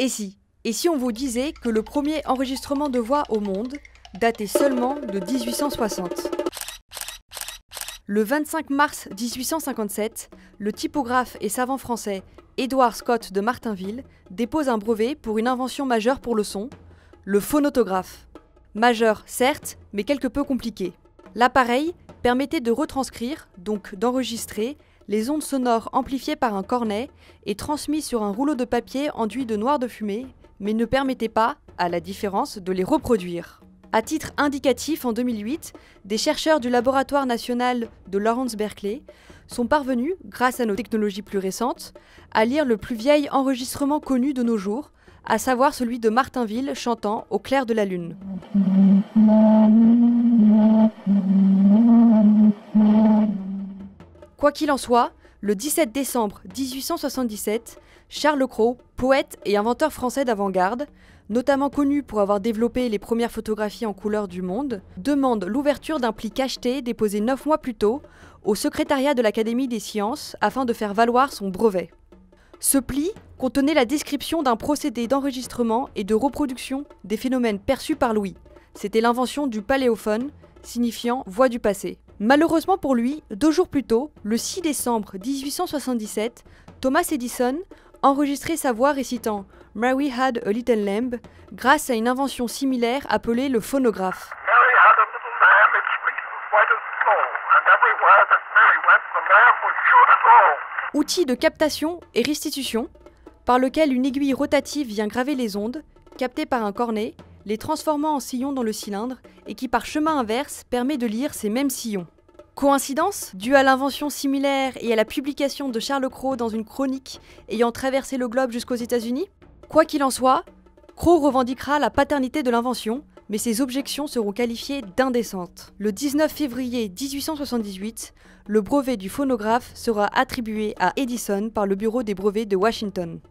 Et si on vous disait que le premier enregistrement de voix au monde datait seulement de 1860 ? Le 25 mars 1857, le typographe et savant français Édouard Scott de Martinville dépose un brevet pour une invention majeure pour le son, le phonautographe. Majeur, certes, mais quelque peu compliqué. L'appareil permettait de retranscrire, donc d'enregistrer, les ondes sonores amplifiées par un cornet et transmises sur un rouleau de papier enduit de noir de fumée, mais ne permettait pas, à la différence, de les reproduire. À titre indicatif, en 2008, des chercheurs du laboratoire national de Lawrence Berkeley sont parvenus, grâce à nos technologies plus récentes, à lire le plus vieil enregistrement connu de nos jours, à savoir celui de Martinville chantant au clair de la lune. Quoi qu'il en soit, le 17 décembre 1877, Charles Cros, poète et inventeur français d'avant-garde, notamment connu pour avoir développé les premières photographies en couleur du monde, demande l'ouverture d'un pli cacheté déposé 9 mois plus tôt au secrétariat de l'Académie des sciences afin de faire valoir son brevet. Ce pli contenait la description d'un procédé d'enregistrement et de reproduction des phénomènes perçus par l'ouïe. C'était l'invention du paléophone, signifiant voix du passé. Malheureusement pour lui, 2 jours plus tôt, le 6 décembre 1877, Thomas Edison enregistrait sa voix récitant « Mary had a little lamb » grâce à une invention similaire appelée le phonographe. Outil de captation et restitution, par lequel une aiguille rotative vient graver les ondes, captées par un cornet, les transformant en sillons dans le cylindre, et qui par chemin inverse permet de lire ces mêmes sillons. Coïncidence, due à l'invention similaire et à la publication de Charles Cros dans une chronique ayant traversé le globe jusqu'aux États-Unis ? Quoi qu'il en soit, Cros revendiquera la paternité de l'invention, mais ses objections seront qualifiées d'indécentes. Le 19 février 1878, le brevet du phonographe sera attribué à Edison par le Bureau des brevets de Washington.